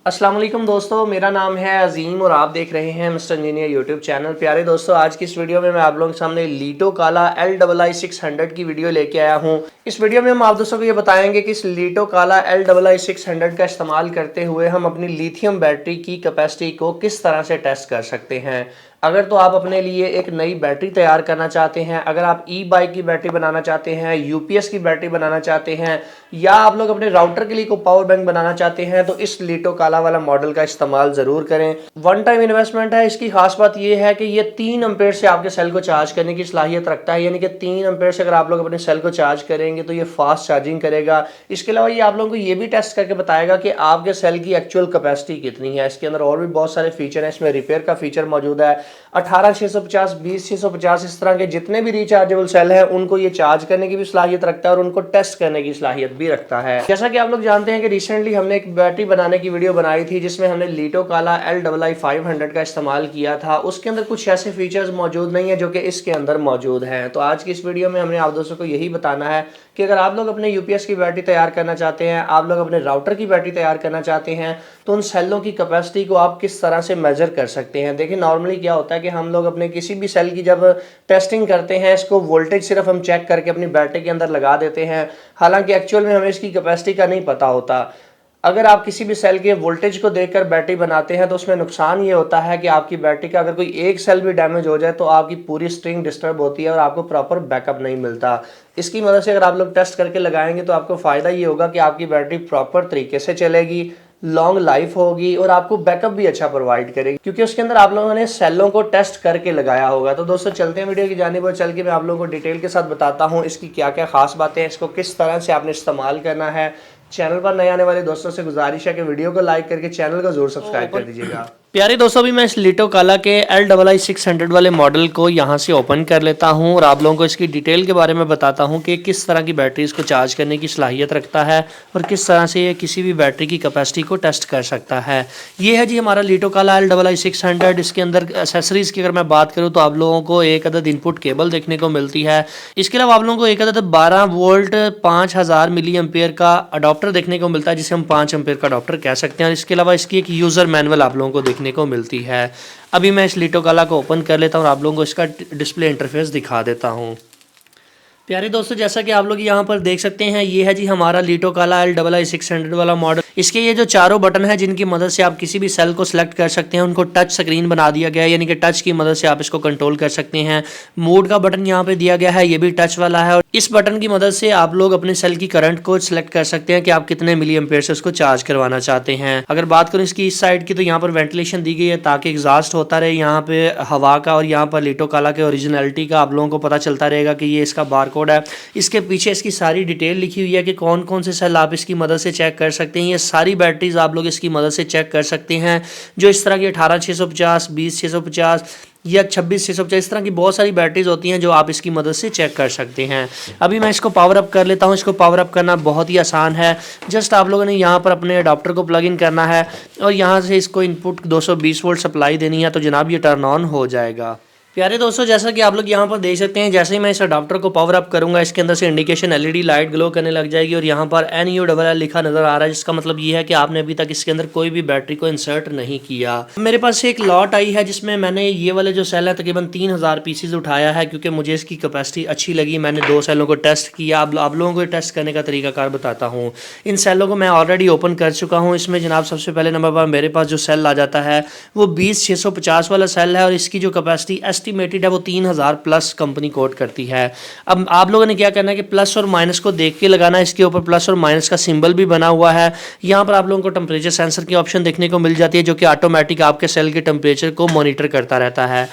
अस्सलाम वालेकुम दोस्तों, मेरा नाम है अजीम और आप देख रहे हैं मिस्टर इंजीनियर यूट्यूब चैनल। प्यारे दोस्तों, आज की इस वीडियो में मैं आप लोगों के सामने लीटो काला LII600 की वीडियो लेके आया हूं। इस वीडियो में हम आप दोस्तों को ये बताएंगे कि इस लीटो काला LII600 का इस्तेमाल करते हुए हम अपनी लिथियम बैटरी की कैपेसिटी को किस तरह से टेस्ट कर सकते हैं। अगर तो आप अपने लिए एक नई बैटरी तैयार करना चाहते हैं, अगर आप ई बाइक की बैटरी बनाना चाहते हैं, यूपीएस की बैटरी बनाना चाहते हैं, या आप लोग अपने राउटर के लिए को पावर बैंक बनाना चाहते हैं, तो इस लीटो काला वाला मॉडल का इस्तेमाल जरूर करें। वन टाइम इन्वेस्टमेंट है। इसकी खास बात यह है कि ये 3 एम्पेयर से आपके सेल को चार्ज करने की सलाहियत रखता है, यानी कि 3 एम्पेयर से अगर आप लोग अपने सेल को चार्ज करेंगे तो ये फास्ट चार्जिंग करेगा। इसके अलावा ये आप लोगों को ये भी टेस्ट करके बताएगा कि आपके सेल की एक्चुअल कैपेसिटी कितनी है। इसके अंदर और भी बहुत सारे फीचर हैं। इसमें रिपेयर का फीचर मौजूद है। 18650, 20650 इस तरह के जितने भी रिचार्जेबल सेल हैं उनको ये चार्ज करने की भी सलाहियत रखता है और उनको टेस्ट करने की सलाहियत भी रखता है। जैसा कि आप लोग जानते हैं कि रिसेंटली हमने एक बैटरी बनाने की वीडियो बनाई थी जिसमें हमने लीटो काला LII500 का इस्तेमाल किया था। उसके अंदर कुछ ऐसे फीचर्स मौजूद नहीं है जो कि इसके अंदर मौजूद हैं। तो आज की इस वीडियो में हमने आप दोस्तों को यही बताना है कि अगर आप लोग अपने यूपीएस की बैटरी तैयार करना चाहते हैं, आप लोग अपने राउटर की बैटरी तैयार करना चाहते हैं, तो उन सेलों की कैपेसिटी को आप किस तरह से मेजर कर सकते हैं। देखिए, नॉर्मली क्या होता है कि हम लोग अपने किसी भी सेल की जब टेस्टिंग करते हैं, इसको वोल्टेज सिर्फ हम चेक करके अपनी बैटरी के अंदर लगा देते हैं, हालांकि एक्चुअल में हमें इसकी कैपेसिटी का नहीं पता होता। अगर आप किसी भी सेल के वोल्टेज को देखकर बैटरी बनाते हैं तो उसमें नुकसान ये होता है कि आपकी बैटरी का अगर कोई एक सेल भी डैमेज हो जाए तो आपकी पूरी स्ट्रिंग डिस्टर्ब होती है और आपको प्रॉपर बैकअप नहीं मिलता। इसकी मदद से अगर आप लोग टेस्ट करके लगाएंगे तो आपको फ़ायदा ये होगा कि आपकी बैटरी प्रॉपर तरीके से चलेगी, लॉन्ग लाइफ होगी और आपको बैकअप भी अच्छा प्रोवाइड करेगी, क्योंकि उसके अंदर आप लोगों ने सेलों को टेस्ट करके लगाया होगा। तो दोस्तों, चलते हैं वीडियो की जानिब और चल के मैं आप लोगों को डिटेल के साथ बताता हूँ इसकी क्या क्या खास बातें हैं, इसको किस तरह से आपने इस्तेमाल करना है। चैनल पर नए आने वाले दोस्तों से गुजारिश है कि वीडियो को लाइक करके चैनल को जरूर सब्सक्राइब कर दीजिएगा। प्यारे दोस्तों, अभी मैं इस लीटो काला के LII600 वाले मॉडल को यहाँ से ओपन कर लेता हूँ और आप लोगों को इसकी डिटेल के बारे में बताता हूँ कि किस तरह की बैटरी इसको चार्ज करने की सलाहियत रखता है और किस तरह से ये किसी भी बैटरी की कैपेसिटी को टेस्ट कर सकता है। ये है जी हमारा लीटो काला LII600। इसके अंदर एसेसरीज़ की अगर मैं बात करूँ तो आप लोगों को एक अदद इनपुट केबल देखने को मिलती है। इसके अलावा आप लोगों को एक अदद 12 वोल्ट 5000 मिली एम्पेयर का अडॉप्टर देखने को मिलता है, जिसे हम 5 एम्पेयर का अडॉप्टर कह सकते हैं। और इसके अलावा इसकी एक यूज़र मैनुअल आप लोगों को देखने को मिलती है। अभी मैं इस लीटो काला को ओपन कर लेता हूं और आप लोगों को इसका डिस्प्ले इंटरफेस दिखा देता हूं। प्यारे दोस्तों, जैसा कि आप लोग यहाँ पर देख सकते हैं, ये है जी हमारा लीटो काला LII600 वाला मॉडल। इसके ये जो चारों बटन है जिनकी मदद से आप किसी भी सेल को सिलेक्ट कर सकते हैं, उनको टच स्क्रीन बना दिया गया है, यानी कि टच की मदद से आप इसको कंट्रोल कर सकते हैं। मोड का बटन यहाँ पे दिया गया है, ये भी टच वाला है और इस बटन की मदद से आप लोग अपने सेल की करंट को सिलेक्ट कर सकते हैं कि आप कितने मिली एम्पेयर से उसको चार्ज करवाना चाहते हैं। अगर बात करूँ इसकी इस साइड की, तो यहाँ पर वेंटिलेशन दी गई है ताकि एग्जॉस्ट होता रहे यहाँ पे हवा का, और यहाँ पर लीटो काला के ओरिजिनलिटी का आप लोगों को पता चलता रहेगा कि ये इसका बारकोड है। इसके पीछे इसकी सारी डिटेल लिखी हुई है कि कौन कौन से सेल आप इसकी मदद से चेक कर सकते हैं। ये सारी बैटरीज आप लोग इसकी मदद से चेक कर सकते हैं, जो इस तरह की 18650, 20650 या 26650 इस तरह की बहुत सारी बैटरीज होती हैं जो आप इसकी मदद से चेक कर सकते हैं। अभी मैं इसको पावर अप कर लेता हूं। इसको पावर अप करना बहुत ही आसान है। जस्ट आप लोगों ने यहाँ पर अपने अडाप्टर को प्लग इन करना है और यहाँ से इसको इनपुट 220 वोल्ट सप्लाई देनी है, तो जनाब ये टर्न ऑन हो जाएगा। प्यारे दोस्तों, जैसा कि आप लोग यहाँ पर देख सकते हैं, जैसे ही मैं इस अडाप्टर को पावर अप करूंगा, इसके अंदर से इंडिकेशन LED लाइट ग्लो करने लग जाएगी और यहाँ पर NULL लिखा नजर आ रहा है, जिसका मतलब ये है कि आपने अभी तक इसके अंदर कोई भी बैटरी को इंसर्ट नहीं किया। मेरे पास एक लॉट आई है जिसमें मैंने ये वाले जो सेल है तकरीबन 3000 पीसीज उठाया है, क्योंकि मुझे इसकी कैपेसिटी अच्छी लगी। मैंने 2 सेलों को टेस्ट किया। अब आप लोगों को टेस्ट करने का तरीकाकार बताता हूँ। इन सेलों को मैं ऑलरेडी ओपन कर चुका हूँ। इसमें जनाब सबसे पहले नंबर पर मेरे पास जो सेल आ जाता है वो 20650 वाला सेल है और इसकी जो कैपेसिटी एस्टिमेटेड है वो 3000 प्लस कंपनी कोट करती है। अब आप लोगों ने क्या करना है कि प्लस और माइनस को देख के लगाना है। इसके ऊपर प्लस और माइनस का सिंबल भी बना हुआ है। यहाँ पर आप लोगों को टेम्परेचर सेंसर की ऑप्शन देखने को मिल जाती है, जो कि ऑटोमेटिक आपके सेल के टेम्परेचर को मॉनिटर करता रहता है।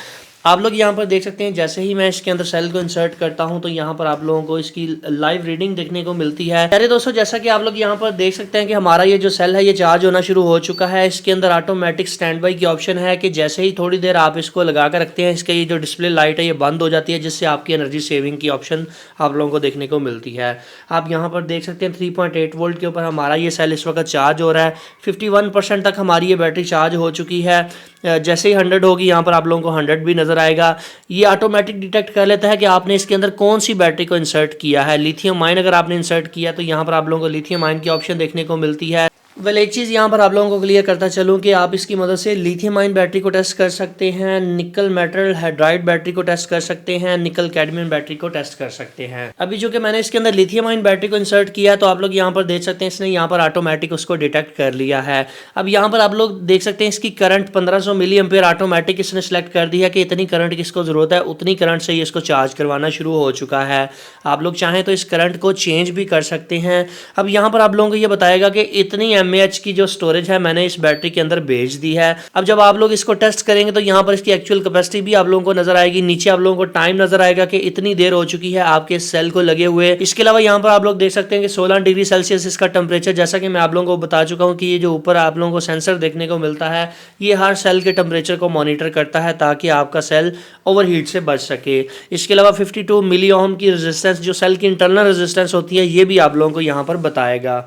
आप लोग यहाँ पर देख सकते हैं, जैसे ही मैं इसके अंदर सेल को इंसर्ट करता हूँ तो यहाँ पर आप लोगों को इसकी लाइव रीडिंग देखने को मिलती है। अरे दोस्तों, जैसा कि आप लोग यहाँ पर देख सकते हैं कि हमारा ये जो सेल है ये चार्ज होना शुरू हो चुका है। इसके अंदर ऑटोमेटिक स्टैंड बाई की ऑप्शन है कि जैसे ही थोड़ी देर आप इसको लगा कर रखते हैं, इसका ये जो डिस्प्ले लाइट है ये बंद हो जाती है, जिससे आपकी एनर्जी सेविंग की ऑप्शन आप लोगों को देखने को मिलती है। आप यहाँ पर देख सकते हैं 3.8 वोल्ट के ऊपर हमारा ये सेल इस वक्त चार्ज हो रहा है। 51% तक हमारी ये बैटरी चार्ज हो चुकी है। जैसे ही 100 होगी, यहाँ पर आप लोगों को 100 भी नज़र आएगा। ये ऑटोमेटिक डिटेक्ट कर लेता है कि आपने इसके अंदर कौन सी बैटरी को इंसर्ट किया है। लिथियम आयन अगर आपने इंसर्ट किया तो यहाँ पर आप लोगों को लिथियम आयन की ऑप्शन देखने को मिलती है। एक चीज़ यहाँ पर आप लोगों को क्लियर करता चलूँ कि आप इसकी मदद से लिथियम आयन बैटरी को टेस्ट कर सकते हैं, निकल मेटल हाइड्राइड बैटरी को टेस्ट कर सकते हैं, निकल कैडमियम बैटरी को टेस्ट कर सकते हैं। अभी जो कि मैंने इसके अंदर लिथियम आयन बैटरी को इंसर्ट किया तो आप लोग यहाँ पर देख सकते हैं इसने यहाँ पर ऑटोमेटिक उसको डिटेक्ट कर लिया है। अब यहाँ पर आप लोग देख सकते हैं इसकी करंट 1500 मिली एम्पेयर ऑटोमेटिक इसने सेलेक्ट कर दिया कि इतनी करंट किसको ज़रूरत है, उतनी करंट से ये इसको चार्ज करवाना शुरू हो चुका है। आप लोग चाहें तो इस करंट को चेंज भी कर सकते हैं। अब यहाँ पर आप लोगों को ये बताएगा कि इतनी mAh की जो स्टोरेज है मैंने इस बैटरी के अंदर भेज दी है। अब जब आप लोग इसको टेस्ट करेंगे तो यहाँ पर इसकी एक्चुअल कैपेसिटी भी आप लोगों को नजर आएगी, नीचे आप लोगों को टाइम नजर आएगा कि इतनी देर हो चुकी है आपके सेल को लगे हुए। इसके अलावा यहाँ पर आप लोग देख सकते हैं कि 16 डिग्री सेल्सियस इसका टेम्परेचर, जैसा कि मैं आप लोगों को बता चुका हूँ कि ये जो ऊपर आप लोगों को सेंसर देखने को मिलता है ये हर सेल के टेम्परेचर को मॉनिटर करता है ताकि आपका सेल ओवरहीट से बच सके। इसके अलावा 52 मिली ओम की रेजिस्टेंस जो सेल की इंटरनल रेजिस्टेंस होती है ये भी आप लोगों को यहाँ पर बताएगा।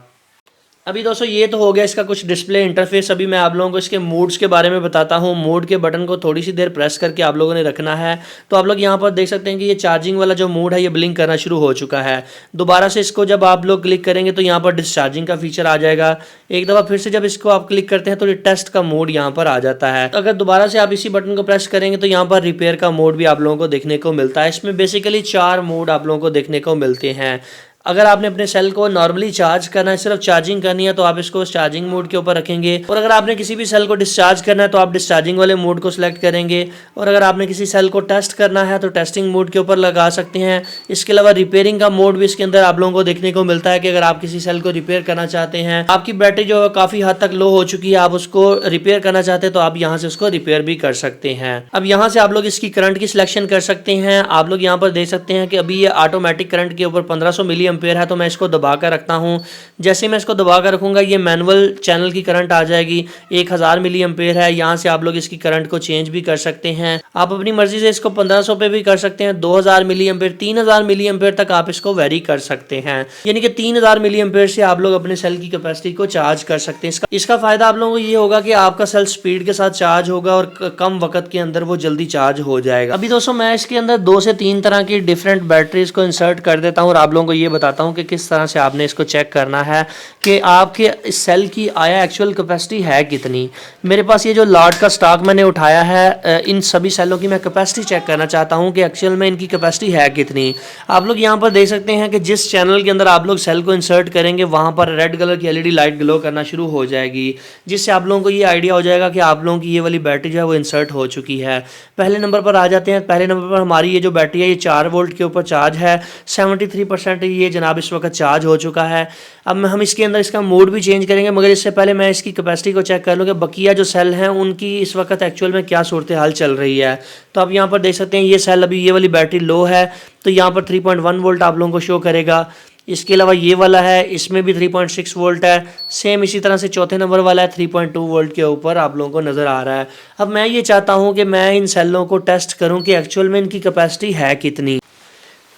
अभी दोस्तों ये तो हो गया इसका कुछ डिस्प्ले इंटरफेस। अभी मैं आप लोगों को इसके मोड्स के बारे में बताता हूँ। मोड के बटन को थोड़ी सी देर प्रेस करके आप लोगों ने रखना है तो आप लोग यहाँ पर देख सकते हैं कि ये चार्जिंग वाला जो मोड है ये ब्लिंक करना शुरू हो चुका है। दोबारा से इसको जब आप लोग क्लिक करेंगे तो यहाँ पर डिस्चार्जिंग का फीचर आ जाएगा। एक दफ़ा फिर से जब इसको आप क्लिक करते हैं तो ये टेस्ट का मोड यहाँ पर आ जाता है। अगर दोबारा से आप इसी बटन को प्रेस करेंगे तो यहाँ पर रिपेयर का मोड भी आप लोगों को देखने को मिलता है। इसमें बेसिकली 4 मोड आप लोगों को देखने को मिलते हैं। अगर आपने अपने सेल को नॉर्मली चार्ज करना है, सिर्फ चार्जिंग करनी है तो आप इसको चार्जिंग मोड के ऊपर रखेंगे, और अगर आपने किसी भी सेल को डिस्चार्ज करना है तो आप डिस्चार्जिंग वाले मोड को सिलेक्ट करेंगे, और अगर आपने किसी सेल को टेस्ट करना है तो टेस्टिंग मोड के ऊपर लगा सकते हैं। इसके अलावा रिपेयरिंग का मोड भी इसके अंदर आप लोगों को देखने को मिलता है कि अगर आप किसी सेल को रिपेयर करना चाहते हैं, आपकी बैटरी जो है काफ़ी हद तक लो हो चुकी है, आप उसको रिपेयर करना चाहते हैं तो आप यहाँ से उसको रिपेयर भी कर सकते हैं। अब यहाँ से आप लोग इसकी करंट की सिलेक्शन कर सकते हैं। आप लोग यहाँ पर देख सकते हैं कि अभी ये ऑटोमेटिक करंट के ऊपर 1500 मिली एम्पेयर है तो मैं इसको दबा कर रखता हूं। जैसे मैं इसको दबा कर रखूंगा ये मैनुअल चैनल की करंट आ जाएगी। 1000 मिली एम्पेयर है। यहाँ से आप लोग इसकी करंट को चेंज भी कर सकते हैं। आप अपनी मर्जी से इसको 1500 पे भी कर सकते हैं, 2000 मिली एम्पेयर, 3000 मिली एम्पेयर तक आप इसको वेरी कर सकते हैं। यानी कि 3000 मिली एम्पेयर से आप लोग अपने सेल की कैपेसिटी को चार्ज कर सकते हैं। इसका फायदा आप लोगों को ये होगा कि आपका सेल स्पीड के साथ चार्ज होगा और कम वक्त के अंदर वो जल्दी चार्ज हो जाएगा। अभी दोस्तों मैं इसके अंदर 2 से 3 तरह की डिफरेंट बैटरीज को इंसर्ट कर देता हूँ और आप लोगों को ये बताता हूँ कि किस तरह से आपने इसको चेक करना है कि आपके सेल की आया एक्चुअल कैपेसिटी है कितनी। मेरे पास ये जो लॉट का स्टॉक मैंने उठाया है, इन सभी सेलों की मैं कैपेसिटी चेक करना चाहता हूँ कि एक्चुअल में इनकी कैपेसिटी है कितनी। आप लोग यहाँ पर देख सकते हैं कि जिस चैनल के अंदर आप लोग सेल को इंसर्ट करेंगे वहाँ पर रेड कलर की एलईडी लाइट ग्लो करना शुरू हो जाएगी, जिससे आप लोगों को ये आइडिया हो जाएगा कि आप लोगों की ये वाली बैटरी जो है वो इंसर्ट हो चुकी है। पहले नंबर पर आ जाते हैं। पहले नंबर पर हमारी ये जो बैटरी है ये 4 वोल्ट के ऊपर चार्ज है। 73% ये जनाब इस वक्त चार्ज हो चुका है। अब हम इसके अंदर इसका मोड भी चेंज करेंगे, मगर इससे पहले मैं इसकी कैपेसिटी को चेक कर लूँ कि बकिया जो सेल हैं उनकी इस वक्त एक्चुअल में क्या सूरत हाल चल रही है। तो आप यहाँ पर देख सकते हैं ये सेल अभी ये वाली बैटरी लो है तो यहाँ पर 3.1 वोल्ट आप लोगों को शो करेगा। इसके अलावा ये वाला है, इसमें भी 3.6 वोल्ट है। सेम इसी तरह से चौथे नंबर वाला है 3.2 वोल्ट के ऊपर आप लोगों को नज़र आ रहा है। अब मैं ये चाहता हूँ कि मैं इन सेलों को टेस्ट करूँ कि एक्चुअल में इनकी कैपेसिटी है कितनी।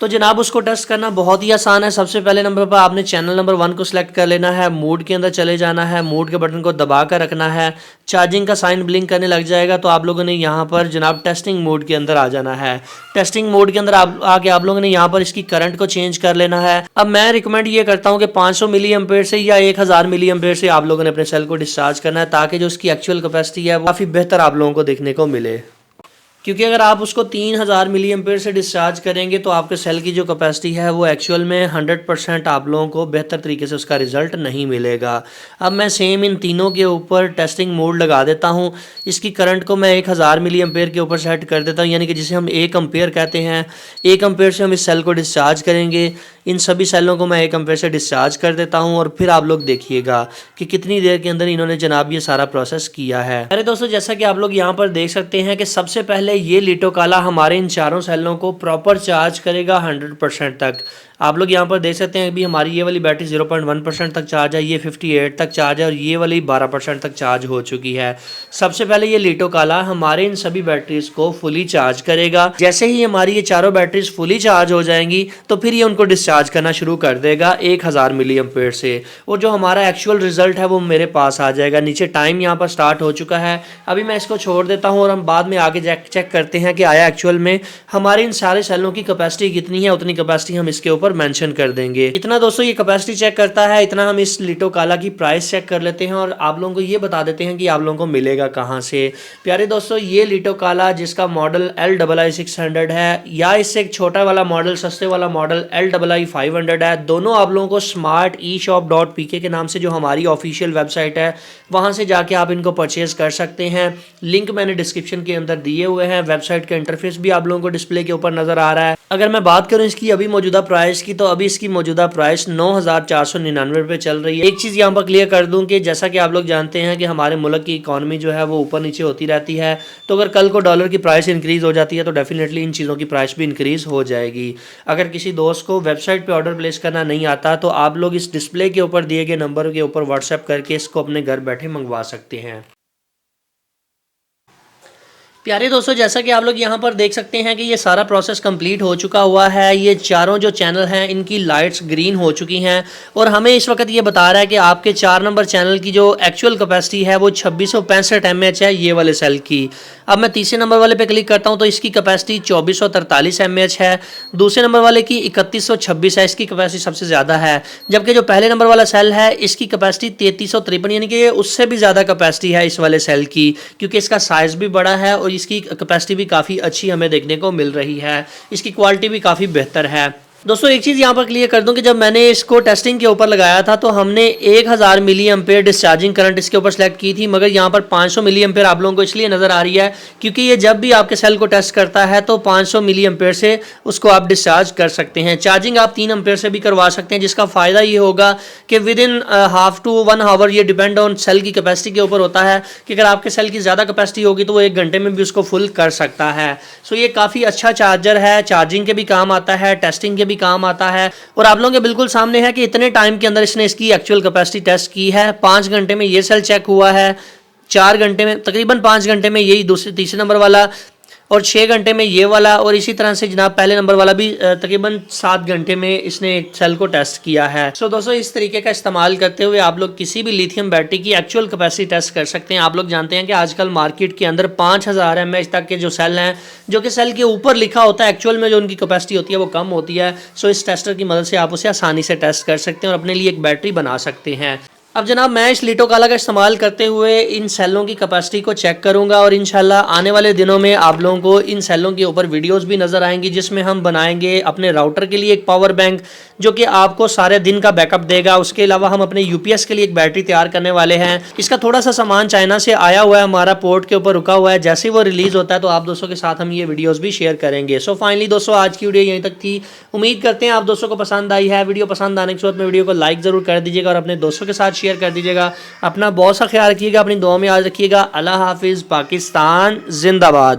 तो जनाब उसको टेस्ट करना बहुत ही आसान है। सबसे पहले नंबर पर आपने चैनल नंबर 1 को सिलेक्ट कर लेना है, मोड के अंदर चले जाना है, मोड के बटन को दबा कर रखना है, चार्जिंग का साइन ब्लिंक करने लग जाएगा तो आप लोगों ने यहाँ पर जनाब टेस्टिंग मोड के अंदर आ जाना है। टेस्टिंग मोड के अंदर आके आप लोगों ने यहाँ पर इसकी करंट को चेंज कर लेना है। अब मैं रिकमेंड ये करता हूँ कि 500 मिली एम्पेयर से या 1000 मिली एम्पेयर से आप लोगों ने अपने सेल को डिस्चार्ज करना है ताकि जो उसकी एक्चुअल कैपेसिटी है वो काफ़ी बेहतर आप लोगों को देखने को मिले। क्योंकि अगर आप उसको 3000 मिली एम्पेयर से डिस्चार्ज करेंगे तो आपके सेल की जो कैपेसिटी है वो एक्चुअल में 100% आप लोगों को बेहतर तरीके से उसका रिजल्ट नहीं मिलेगा। अब मैं सेम इन तीनों के ऊपर टेस्टिंग मोड लगा देता हूँ। इसकी करंट को मैं 1000 मिली एम्पेयर के ऊपर सेट कर देता हूँ, यानी कि जिसे हम 1 एम्पेयर कहते हैं। 1 एम्पेयर से हम इस सेल को डिस्चार्ज करेंगे। इन सभी सेलों को मैं 1 एम्पेयर से डिस्चार्ज कर देता हूँ और फिर आप लोग देखिएगा कि कितनी देर के अंदर इन्होंने जनाब ये सारा प्रोसेस किया है। अरे दोस्तों जैसा कि आप लोग यहाँ पर देख सकते हैं कि सबसे पहले ये लिटो काला हमारे इन चारों सेलों को प्रॉपर चार्ज करेगा 100% तक। आप लोग यहाँ पर देख सकते हैं अभी हमारी ये वाली बैटरी 0.1% तक चार्ज है, ये 58 तक चार्ज है और ये वाली 12% तक चार्ज हो चुकी है। सबसे पहले ये लिटो काला हमारे इन सभी बैटरीज को फुली चार्ज करेगा। जैसे ही हमारी ये चारों बैटरीज फुली चार्ज हो जाएंगी तो फिर ये उनको डिस्चार्ज चार्ज करना शुरू कर देगा 1000 मिली एम्पेयर से, और जो हमारा एक्चुअल रिजल्ट है वो मेरे पास आ जाएगा। नीचे टाइम यहाँ पर स्टार्ट हो चुका है। अभी मैं इसको छोड़ देता हूँ और हम बाद में आगे चेक करते हैं कि आया एक्चुअल में हमारे इन सारे सेलों की कैपेसिटी कितनी है, उतनी कैपेसिटी हम इसके ऊपर मेंशन कर देंगे। इतना दोस्तों ये कैपेसिटी चेक करता है, इतना हम इस लिटो काला की प्राइस चेक कर लेते हैं और आप लोगों को ये बता देते हैं कि आप लोगों को मिलेगा कहाँ से। प्यारे दोस्तों, ये लिटो काला जिसका मॉडल LII600 है या इससे एक छोटा वाला मॉडल, सस्ते वाला मॉडल LII500 है, दोनों आप लोगों को smarteshop.pk के नाम से जो हमारी ऑफिशियल वेबसाइट है वहां से जाके आप इनको परचेज कर सकते हैं। लिंक मैंने डिस्क्रिप्शन के अंदर दिए हुए हैं। वेबसाइट का इंटरफेस भी आप लोगों को डिस्प्ले के ऊपर नजर आ रहा है। अगर मैं बात करूं इसकी अभी मौजूदा प्राइस की, तो अभी इसकी मौजूदा प्राइस 9499 रुपये चल रही है। एक चीज़ यहाँ पर क्लियर कर दूं कि जैसा कि आप लोग जानते हैं कि हमारे मुल्क की इकॉनमी जो है वो ऊपर नीचे होती रहती है, तो अगर कल को डॉलर की प्राइस इंक्रीज़ हो जाती है तो डेफिनेटली इन चीज़ों की प्राइस भी इंक्रीज़ हो जाएगी। अगर किसी दोस्त को वेबसाइट पर ऑर्डर प्लेस करना नहीं आता तो आप लोग इस डिस्प्ले के ऊपर दिए गए नंबर के ऊपर व्हाट्सएप करके इसको अपने घर बैठे मंगवा सकते हैं। प्यारे दोस्तों, जैसा कि आप लोग यहाँ पर देख सकते हैं कि ये सारा प्रोसेस कंप्लीट हो चुका हुआ है। ये चारों जो चैनल हैं इनकी लाइट्स ग्रीन हो चुकी हैं और हमें इस वक्त ये बता रहा है कि आपके 4 नंबर चैनल की जो एक्चुअल कैपेसिटी है वो 2665 mAh है ये वाले सेल की। अब मैं तीसरे नंबर वाले पे क्लिक करता हूँ तो इसकी कैपेसिटी 2443 mAh है। दूसरे नंबर वाले की 3126 है, इसकी कैपेसिटी सबसे ज़्यादा है। जबकि जो पहले नंबर वाला सेल है इसकी कैपेसिटी 3353 यानी कि उससे भी ज़्यादा कैपेसिटी है इस वाले सेल की, क्योंकि इसका साइज़ भी बड़ा है और इसकी कैपेसिटी भी काफ़ी अच्छी हमें देखने को मिल रही है। इसकी क्वालिटी भी काफ़ी बेहतर है। दोस्तों एक चीज़ यहाँ पर क्लियर कर दूं कि जब मैंने इसको टेस्टिंग के ऊपर लगाया था तो हमने 1000 मिली एम्पेयर डिस्चार्जिंग करंट इसके ऊपर सेलेक्ट की थी, मगर यहाँ पर 500 मिली एम्पेयर आप लोगों को इसलिए नज़र आ रही है क्योंकि ये जब भी आपके सेल को टेस्ट करता है तो 500 मिली एम्पेयर से उसको आप डिस्चार्ज कर सकते हैं। चार्जिंग आप 3 एम्पेयर से भी करवा सकते हैं, जिसका फ़ायदा ये होगा कि within half to 1 hour, ये डिपेंड ऑन सेल की कैपेसिटी के ऊपर होता है कि अगर आपके सेल की ज़्यादा कैपेसिटी होगी तो वो 1 घंटे में भी उसको फुल कर सकता है। सो ये काफ़ी अच्छा चार्जर है, चार्जिंग के भी काम आता है, टेस्टिंग के भी काम आता है। और आप लोगों के बिल्कुल सामने है कि इतने टाइम के अंदर इसने इसकी एक्चुअल कैपेसिटी टेस्ट की है। 5 घंटे में ये सेल चेक हुआ है, 4 घंटे में, तकरीबन 5 घंटे में यही तीसरे नंबर वाला, और 6 घंटे में ये वाला, और इसी तरह से जनाब पहले नंबर वाला भी तकरीबन 7 घंटे में इसने सेल को टेस्ट किया है। सो दोस्तों इस तरीके का इस्तेमाल करते हुए आप लोग किसी भी लिथियम बैटरी की एक्चुअल कैपेसिटी टेस्ट कर सकते हैं। आप लोग जानते हैं कि आजकल मार्केट के अंदर 5000 mAh तक के जो सेल हैं, जो कि सेल के ऊपर लिखा होता है, एक्चुअल में जो उनकी कैपेसिटी होती है वो कम होती है। सो इस टेस्टर की मदद से आप उसे आसानी से टेस्ट कर सकते हैं और अपने लिए एक बैटरी बना सकते हैं। अब जनाब मैं इस लिटो काला का इस्तेमाल करते हुए इन सेलों की कैपेसिटी को चेक करूंगा और इंशाल्लाह आने वाले दिनों में आप लोगों को इन सेलों के ऊपर वीडियोस भी नज़र आएंगी, जिसमें हम बनाएंगे अपने राउटर के लिए एक पावर बैंक जो कि आपको सारे दिन का बैकअप देगा। उसके अलावा हम अपने UPS के लिए एक बैटरी तैयार करने वाले हैं। इसका थोड़ा सा सामान चाइना से आया हुआ है, हमारा पोर्ट के ऊपर रुका हुआ है। जैसे ही वो रिलीज़ होता है तो आप दोस्तों के साथ हम ये वीडियोज़ भी शेयर करेंगे। सो फाइनली दोस्तों आज की वीडियो यहीं तक थी। उम्मीद करते हैं आप दोस्तों को पसंद आई है। वीडियो पसंद आने के बाद में वीडियो को लाइक ज़रूर कर दीजिएगा और अपने दोस्तों के साथ शेयर कर दीजिएगा। अपना बहुत सा ख्याल रखिएगा, अपनी दुआ में याद रखिएगा। अल्लाह हाफिज़। पाकिस्तान जिंदाबाद।